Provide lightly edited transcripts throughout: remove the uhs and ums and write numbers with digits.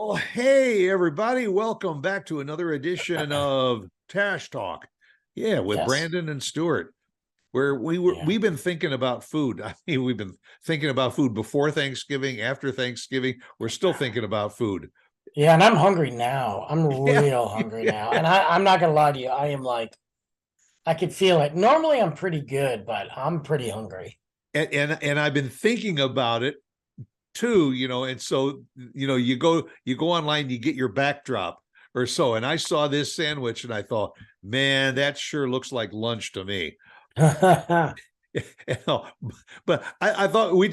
Well, hey everybody, welcome back to another edition of Tash Talk. Yeah, with Yes. Brandon and Stuart, where Yeah. we've been thinking about food. I mean, we've been thinking about food before Thanksgiving, after Thanksgiving. We're still thinking about food. Yeah. And I'm hungry now. I'm Yeah, real hungry yeah. now. And I'm not gonna lie to you. I am like, I could feel it. Normally I'm pretty good, but I'm pretty hungry. And I've been thinking about it too, and so you go online, you get your backdrop or so, and I saw this sandwich and I thought, man, that sure looks like lunch to me. You know, but I thought we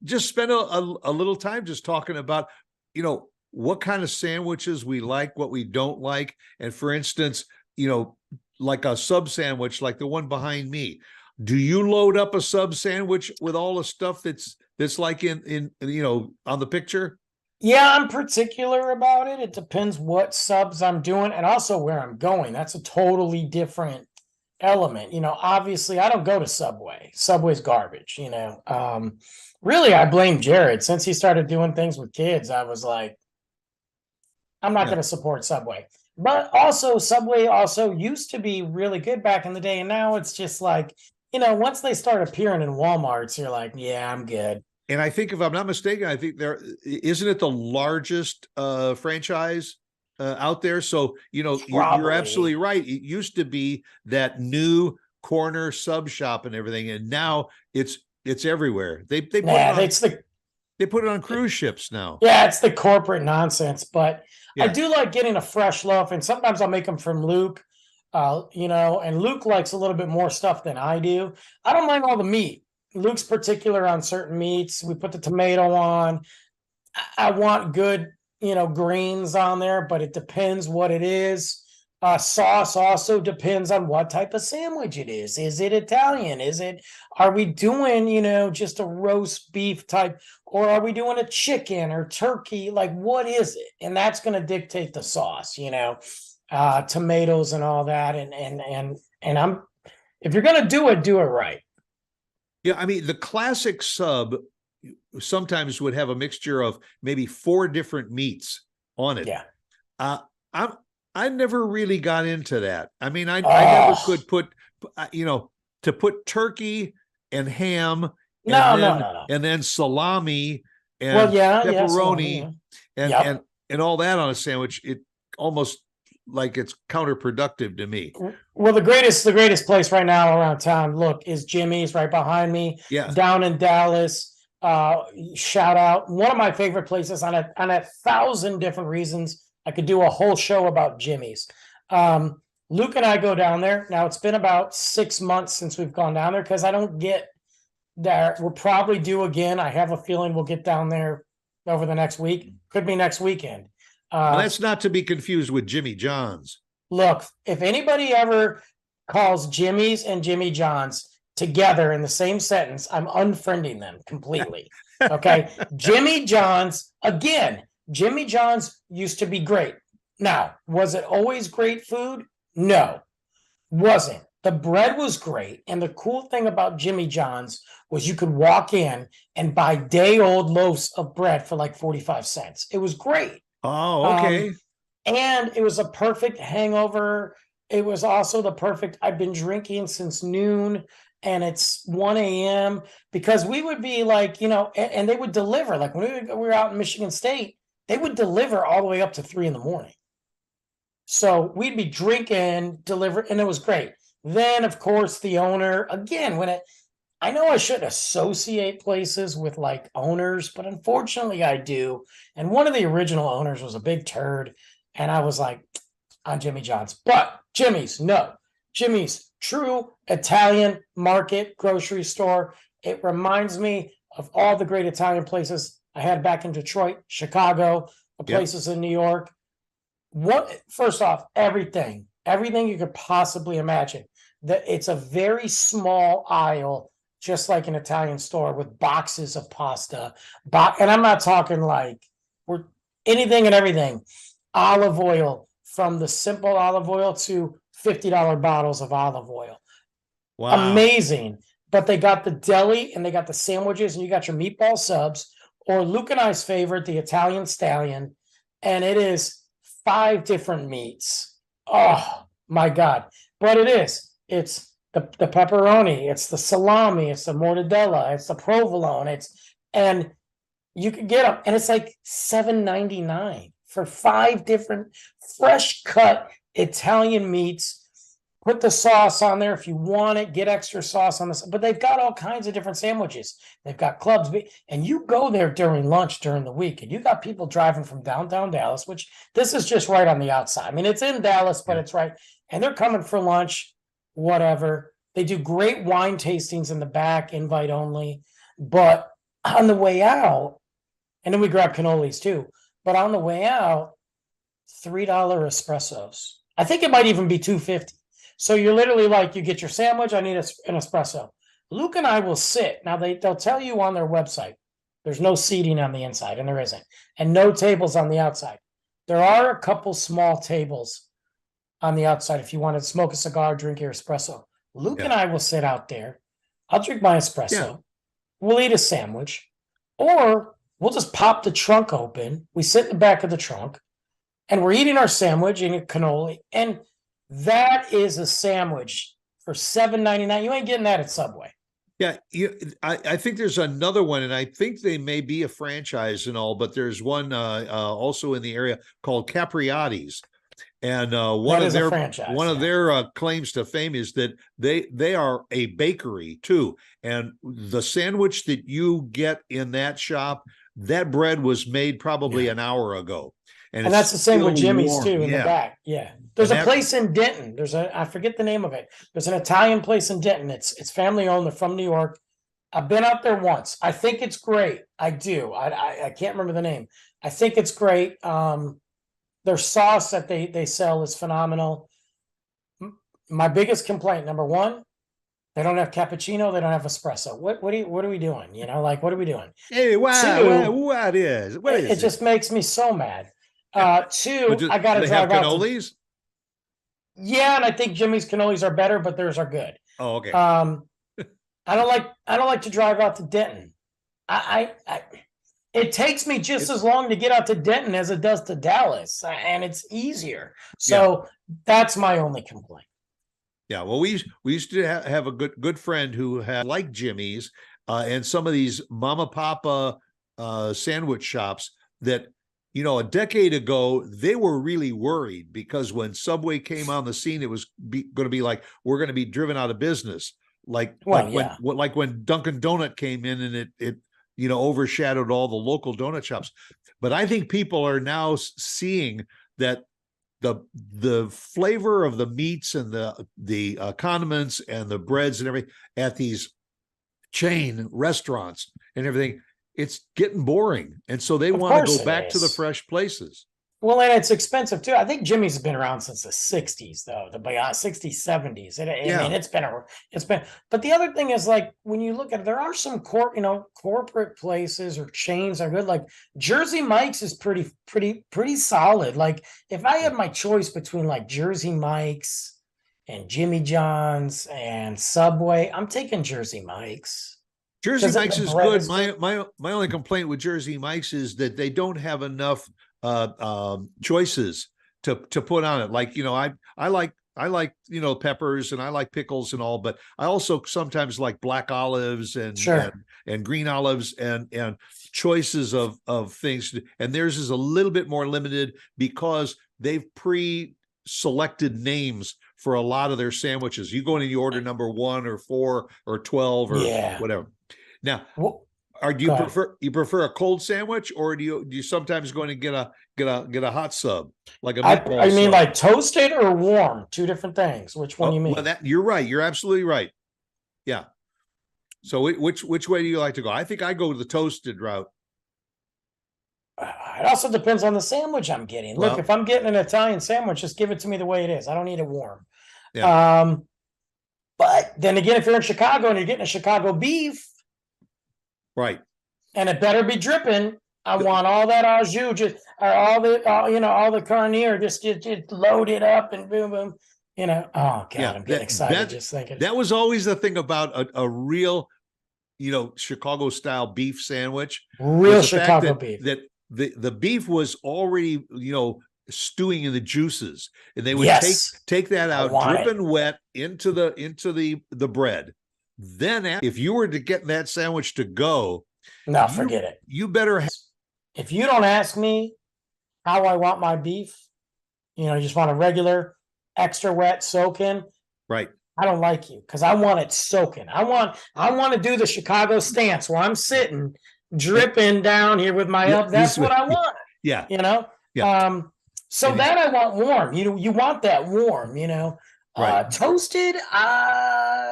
just spent a little time just talking about, what kind of sandwiches we like, what we don't like. And for instance, like a sub sandwich, like the one behind me. Do you load up a sub sandwich with all the stuff that's like in on the picture? Yeah, I'm particular about it. It depends what subs I'm doing and also where I'm going. That's a totally different element. Obviously I don't go to Subway. Subway's garbage, Really, I blame Jared. Since he started doing things with kids, I was like, I'm not Yeah. going to support Subway. But also, Subway also used to be really good back in the day. And now it's just like, once they start appearing in Walmarts, you're like, yeah, I'm good. And I think, if I'm not mistaken, I think there isn't it the largest franchise out there. So you're absolutely Probably. right. It used to be that new corner sub shop and everything, and now it's everywhere. They put it Nah, on it's the they put it on cruise ships now. yeah, it's the corporate nonsense. But I Yeah, do like getting a fresh loaf, and sometimes I'll make them from Luke. And Luke likes a little bit more stuff than I do. I don't mind all the meat. Luke's particular on certain meats. We put the tomato on. I want good, greens on there, but it depends what it is. Sauce also depends on what type of sandwich it is. Is it Italian? Are we doing, just a roast beef type, or are we doing a chicken or turkey? Like, what is it? And that's going to dictate the sauce, tomatoes and all that. If you're going to do it right. yeah. I mean, the classic sub sometimes would have a mixture of maybe four different meats on it. Yeah. Uh, I'm I never really got into that. I mean, I never Oh, could put, to put turkey and ham and no, no, then no, no. salami Well, and yeah, yeah, salami. pepperoni Yeah. and Yep. all that on a sandwich. It almost like it's counterproductive to me. Well, the greatest place right now around town, look, is Jimmy's right behind me, Yeah. down in Dallas. Shout out one of my favorite places on a thousand different reasons. I could do a whole show about Jimmy's. Luke and I go down there now. It's been about 6 months since we've gone down there because I don't get there. We'll probably do again. I have a feeling we'll get down there over the next week. Could be next weekend. Now Uh, that's not to be confused with Jimmy John's. Look, if anybody ever calls Jimmy's and Jimmy John's together in the same sentence, I'm unfriending them completely. Okay. Jimmy John's, again, Jimmy John's used to be great. Now, was it always great food? No, wasn't. The bread was great. And the cool thing about Jimmy John's was you could walk in and buy day old loaves of bread for like 45 cents. It was great. Oh, Um, okay. and it was a perfect hangover. It was also the perfect, I've been drinking since noon and it's 1 a.m. because we would be like, and they would deliver. Like when we were out in Michigan State, they would deliver all the way up to 3 in the morning. So we'd be drinking, deliver, and it was great. Then, of course, the owner, again, I know I shouldn't associate places with like owners, but unfortunately I do. And one of the original owners was a big turd. And I was like, on Jimmy John's. But Jimmy's, no. Jimmy's, true Italian market grocery store. It reminds me of all the great Italian places I had back in Detroit, Chicago, the Yep. places in New York. First off, everything you could possibly imagine. That it's a very small aisle, just like an Italian store, with boxes of pasta. And I'm not talking like we're anything and everything. Olive oil, from the simple olive oil to $50 bottles of olive oil. Wow. Amazing. But they got the deli and they got the sandwiches and you got your meatball subs, or Luke and I's favorite, the Italian Stallion. and it is 5 different meats. Oh my God. But it's the pepperoni, it's the salami, it's the mortadella, it's the provolone, and you can get them, and it's like $7.99 for 5 different fresh cut Italian meats. Put the sauce on there if you want it, get extra sauce on this, but they've got all kinds of different sandwiches. They've got clubs, and you go there during lunch during the week, and you got people driving from downtown Dallas, which this is just right on the outside. I mean, it's in Dallas, but it's right, and they're coming for lunch, whatever. They do great wine tastings in the back, invite only, but on the way out, and then we grab cannolis too, but on the way out, $3 espressos. I think it might even be $2.50. So you're literally like, you get your sandwich, I need an espresso. Luke and I will sit. Now they'll tell you on their website, there's no seating on the inside, and there isn't, and no tables on the outside. There are a couple small tables on the outside if you want to smoke a cigar, drink your espresso. Luke and I will sit out there. I'll drink my espresso. Yeah. We'll eat a sandwich, or we'll just pop the trunk open. We sit in the back of the trunk, and we're eating our sandwich and a cannoli, and that is a sandwich for $7.99. You ain't getting that at Subway. Yeah, I think there's another one, and I think they may be a franchise and all, but there's one also in the area called Capriati's, and one of their claims to fame is that they are a bakery too, and the sandwich that you get in that shop, that bread was made probably an hour ago. And that's the same with Jimmy's too in the back. Yeah. There's a place in Denton. I forget the name of it. There's an Italian place in Denton. It's family owned. They're from New York. I've been out there once. I think it's great. I do. I can't remember the name. I think it's great. Their sauce that they sell is phenomenal. My biggest complaint, number one, they don't have cappuccino. They don't have espresso. What are we doing? You know, like, what are we doing? Hey, wow. What is it? Just makes me so mad. Two, I gotta drive out cannolis. Yeah, and I think Jimmy's cannolis are better, but theirs are good. Oh, okay. I don't like to drive out to Denton. It takes me just as long to get out to Denton as it does to Dallas, and it's easier. So that's my only complaint. Yeah, well, we used to have a good friend who had like Jimmy's and some of these mama papa sandwich shops that, you know, a decade ago, they were really worried because when Subway came on the scene, it was going to be like, we're going to be driven out of business. Like when Dunkin' Donut came in and it you know, overshadowed all the local donut shops. But I think people are now seeing that the flavor of the meats and the condiments and the breads and everything at these chain restaurants and everything, it's getting boring, and so they want to go back to the fresh places. Well, and it's expensive too. I think Jimmy's has been around since the 60s, though, the 60s, 70s. I mean, it's been. But the other thing is, like, when you look at it, there are some corporate places or chains that are good. Like Jersey Mike's is pretty solid. Like, if I had my choice between like Jersey Mike's and Jimmy John's and Subway, I'm taking Jersey Mike's. Jersey Mike's is good. My only complaint with Jersey Mike's is that they don't have enough choices to put on it. Like, you know, I like, you know, peppers and I like pickles and all, but I also sometimes like black olives and green olives and choices of things. And theirs is a little bit more limited because they've pre-selected names for a lot of their sandwiches. You go in and you order number 1 or 4 or 12 or whatever. Now, do you prefer a cold sandwich, or do you sometimes go in and get a hot sub, like a meatball I mean, sub? like toasted or warm, two different things. Which one you mean? Well, you're right. You're absolutely right. Yeah. So which way do you like to go? I think I go the toasted route. It also depends on the sandwich I'm getting. Look, if I'm getting an Italian sandwich, just give it to me the way it is. I don't need it warm. Yeah. But then again, if you're in Chicago and you're getting a Chicago beef, right, and it better be dripping. I want all that au jus, just or all the carnier, just load it up and boom, boom. You know, oh God, I'm getting excited just thinking. That was always the thing about a real, you know, Chicago style beef sandwich. Real Chicago beef. the beef was already, stewing in the juices, and they would Yes, take that I out want it. dripping wet into the bread. Then if you were to get that sandwich to go, No, forget it. you better have, If you don't ask me how I want my beef, you just want a regular extra wet soaking. right. I don't like you because I want it soaking. I want to do the Chicago stance where I'm sitting dripping down here with my Yeah, up. That's what I want. yeah, You know. yeah. So And that I want warm. You want that warm. right. Toasted.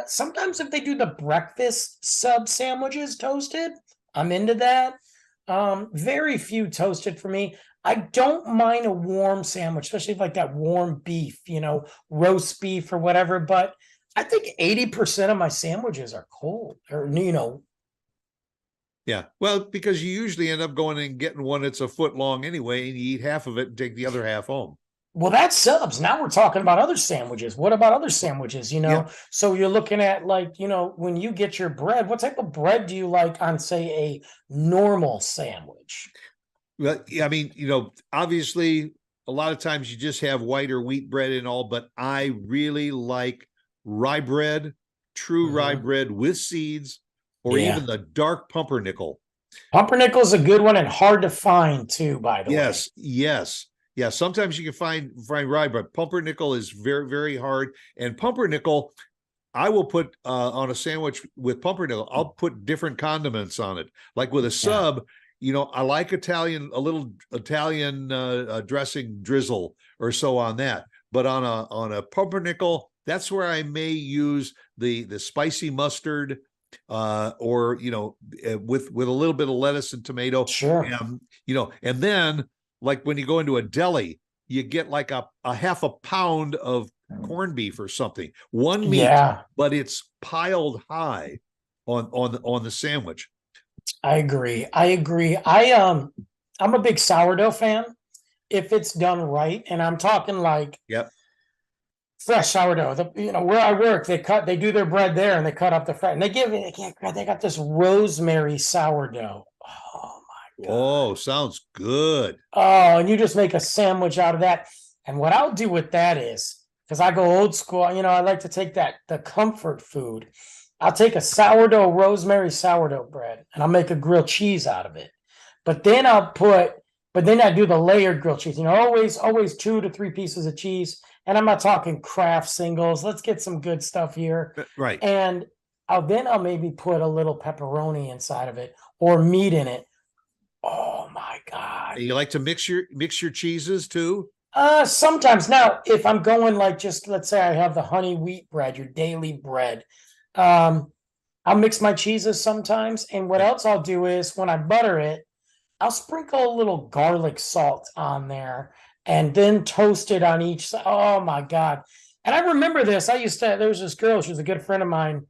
Sometimes if they do the breakfast sub sandwiches toasted, I'm into that. Very few toasted for me. I don't mind a warm sandwich, especially like that warm beef, roast beef or whatever. But I think 80% of my sandwiches are cold or, Yeah. Well, because you usually end up going and getting one that's a foot long anyway, and you eat half of it and take the other half home. well, that's subs. Now we're talking about other sandwiches. What about other sandwiches? Yeah. So you're looking at like, when you get your bread, what type of bread do you like on, say, a normal sandwich? Well, I mean, obviously a lot of times you just have white or wheat bread and all, but I really like rye bread, true rye Mhm. bread with seeds, or Yeah. even the dark pumpernickel. Pumpernickel's a good one and hard to find too, by the way. Yes, yes. Yeah, sometimes you can find rye, but pumpernickel is very, very hard. And pumpernickel, I will put on a sandwich with pumpernickel. I'll put different condiments on it. Like with a Yeah. sub, I like a little Italian dressing drizzle or so on that. But on a pumpernickel, that's where I may use the spicy mustard, or with a little bit of lettuce and tomato. Sure. And then like when you go into a deli, you get like a half a pound of corned beef or something, one meat, Yeah, but it's piled high on the sandwich. I agree. I'm a big sourdough fan if it's done right. And I'm talking like Yep. fresh sourdough. Where I work, they do their bread there and they cut up the fresh and they got this rosemary sourdough. Oh my God. Oh, sounds good. Oh, and you just make a sandwich out of that. And what I'll do with that is, because I go old school, I like to take the comfort food. I'll take a rosemary sourdough bread, and I'll make a grilled cheese out of it. But then I do the layered grilled cheese. Always 2 to 3 pieces of cheese. And I'm not talking Kraft singles. Let's get some good stuff here. Right. And I'll maybe put a little pepperoni inside of it or meat in it. Oh my God. You like to mix your cheeses too? Sometimes. Now, if I'm going like, just let's say I have the honey wheat bread, your daily bread, I'll mix my cheeses sometimes. And what else I'll do is when I butter it, I'll sprinkle a little garlic salt on there and then toast it on each side. Oh my God. And I remember this. There was this girl, she was a good friend of mine,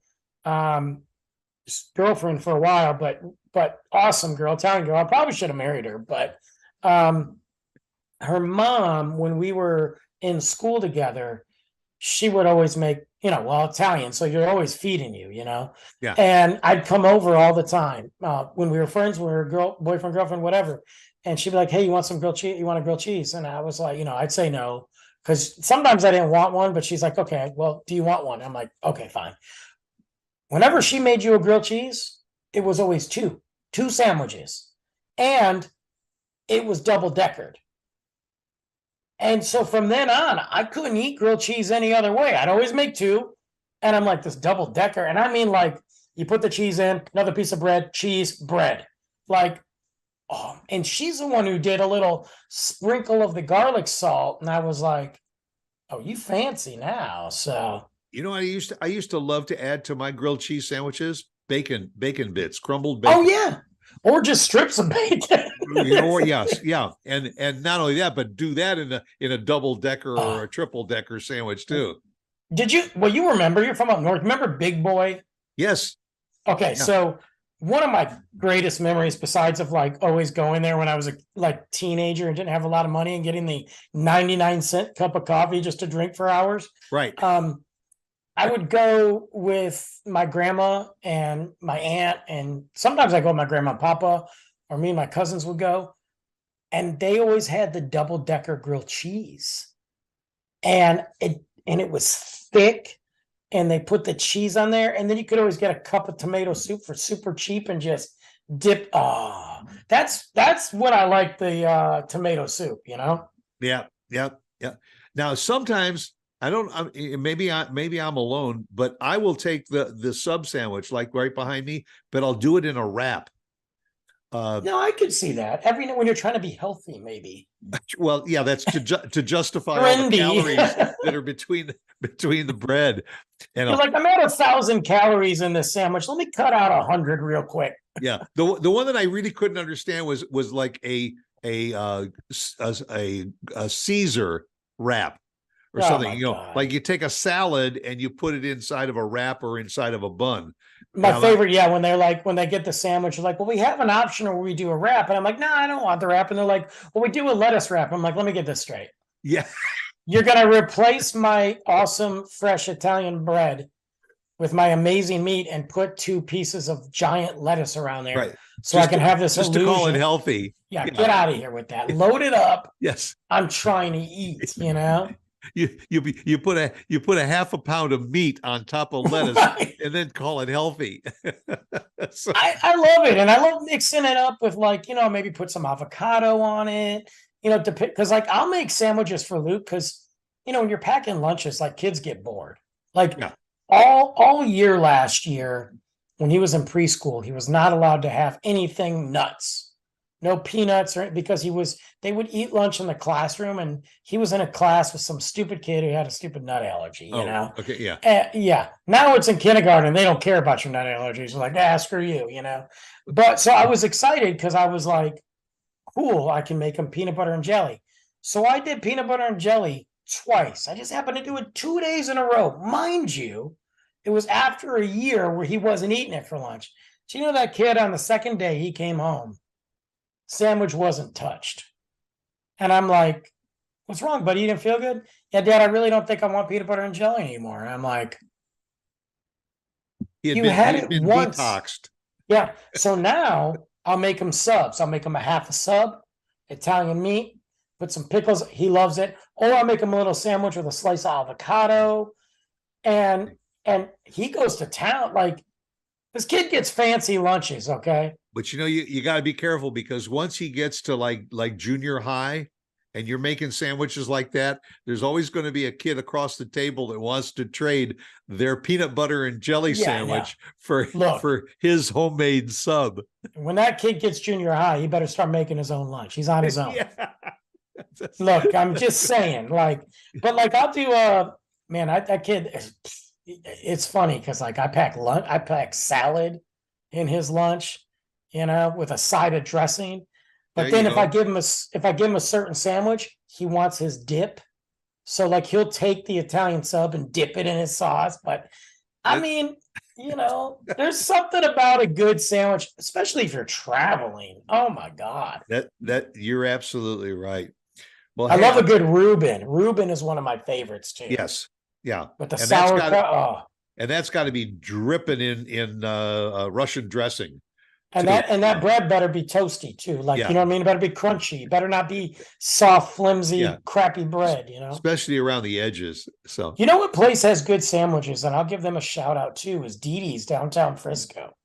girlfriend for a while, but awesome girl, Italian girl. I probably should have married her, but her mom, when we were in school together, she would always make, Italian, so you're always feeding Yeah. and I'd come over all the time when we were friends, when we were boyfriend, girlfriend, whatever, and she'd be like, hey, you want some grilled cheese? You want a grilled cheese? And I was like, I'd say no, because sometimes I didn't want one, but she's like, okay, well, do you want one? I'm like, okay, fine. Whenever she made you a grilled cheese, it was always two sandwiches, and it was double deckered. And so from then on, I couldn't eat grilled cheese any other way. I'd always make two. And I'm like, this double decker. And I mean, like, you put the cheese in, another piece of bread, cheese, bread. Like, oh, and she's the one who did a little sprinkle of the garlic salt. And I was like, oh, you fancy now. So, I used to love to add to my grilled cheese sandwiches bacon bits, crumbled bacon. oh, yeah. Or just strips of bacon. Yes, yeah, and not only that, but do that in a double decker or a triple decker sandwich too. Well, you remember, you're from up north. Remember Big Boy? Yes. Okay, Yeah. so one of my greatest memories, besides of like always going there when I was a teenager and didn't have a lot of money and getting the 99-cent cup of coffee just to drink for hours. Right. I would go with my grandma and my aunt, and sometimes I go with my grandma and papa, or me and my cousins would go. and they always had the double-decker grilled cheese. And it was thick, and they put the cheese on there, and then you could always get a cup of tomato soup for super cheap and just dip. Oh, that's what I like, the tomato soup, you know? Yeah, yeah, yeah. Now sometimes I don't. Maybe I'm alone, but I will take the sub sandwich like right behind me, but I'll do it in a wrap. No, I could see that. Every when you're trying to be healthy, maybe. Well, yeah, that's to justify all the Trendy. calories that are between the bread. And You're like, I'm at 1,000 calories in this sandwich. Let me cut out 100 real quick. yeah, the one that I really couldn't understand was like a Caesar wrap or Oh something. my You know, God. like you take a salad and you put it inside of a wrap or inside of a bun. My Now, favorite, yeah, when they're like, when they get the sandwich, they're like, well, we have an option where we do a wrap. And I'm like, no, I don't want the wrap. And they're like, well, we do a lettuce wrap. I'm like, let me get this straight. yeah, You're going to replace my awesome, fresh Italian bread with my amazing meat and put 2 pieces of giant lettuce around there. right. So I can have this just illusion. to call it healthy. Yeah, get out of here with that. Load it up. Yes. I'm trying to eat, you know? You put a half a pound of meat on top of lettuce Right. and then call it healthy. So, I love it. And I love mixing it up with, like, you know, maybe put some avocado on it, you know, because like I'll make sandwiches for Luke because, you know, when you're packing lunches, like kids get bored. Like yeah. all year last year, when he was in preschool, he was not allowed to have anything nuts. No peanuts, or because they would eat lunch in the classroom, and he was in a class with some stupid kid who had a stupid nut allergy, you know? Okay, yeah. Yeah. Now it's in kindergarten and they don't care about your nut allergies. They're like, screw you, you know? But so I was excited because I was like, cool, I can make them peanut butter and jelly. So I did peanut butter and jelly twice. I just happened to do it 2 days in a row. Mind you, it was after a year where he wasn't eating it for lunch. So you know that kid, on the second day he came home, sandwich wasn't touched. And I'm like, what's wrong, buddy? You didn't feel good? Yeah, Dad, I really don't think I want peanut butter and jelly anymore. And I'm like, He you had he'd it been once. detoxed. Yeah. So now I'll make him subs. I'll make him a half a sub, Italian meat, put some pickles. He loves it. Or I'll make him a little sandwich with a slice of avocado. And he goes to town. Like, this kid gets fancy lunches, okay? But you know, you got to be careful, because once he gets to like junior high and you're making sandwiches like that, there's always going to be a kid across the table that wants to trade their peanut butter and jelly sandwich for his homemade sub. When that kid gets junior high, he better start making his own lunch. He's on his own. Yeah. Look, I'm just saying, like, but like I'll do man, that kid, it's funny because like I pack salad in his lunch, you know, with a side of dressing. But then if I give him a certain sandwich, he wants his dip. So like he'll take the Italian sub and dip it in his sauce. But I mean, you know, there's something about a good sandwich, especially if you're traveling. Oh my God. That you're absolutely right. Well, I love a good Reuben. Reuben is one of my favorites too. Yes. Yeah. With the sauerkraut. And that's got to be dripping in Russian dressing. And that bread better be toasty too. Like, you know what I mean? It better be crunchy. It better not be soft, flimsy, crappy bread, you know? Especially around the edges. So, you know what place has good sandwiches, and I'll give them a shout out too, is Didi's downtown Frisco.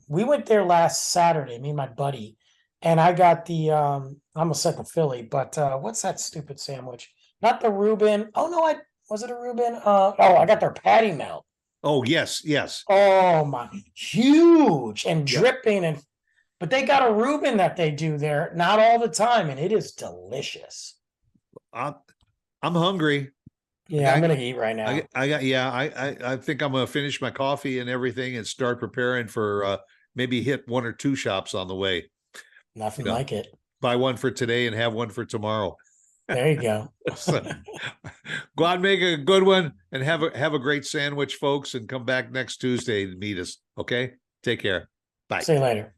We went there last Saturday, me and my buddy, and I got the I almost said the Philly, but what's that stupid sandwich? Not the Reuben. Oh no, was it a Reuben? I got their patty melt. Oh, yes. Oh my, huge and dripping, but they got a Reuben that they do there, not all the time, and it is delicious. I'm hungry. Yeah, I'm gonna eat right now. I think I'm gonna finish my coffee and everything and start preparing for maybe hit 1 or 2 shops on the way. Nothing like it. Buy one for today and have one for tomorrow. There you go. So, go out and make a good one, and have a great sandwich, folks, and come back next Tuesday to meet us. Okay? Take care. Bye. See you later.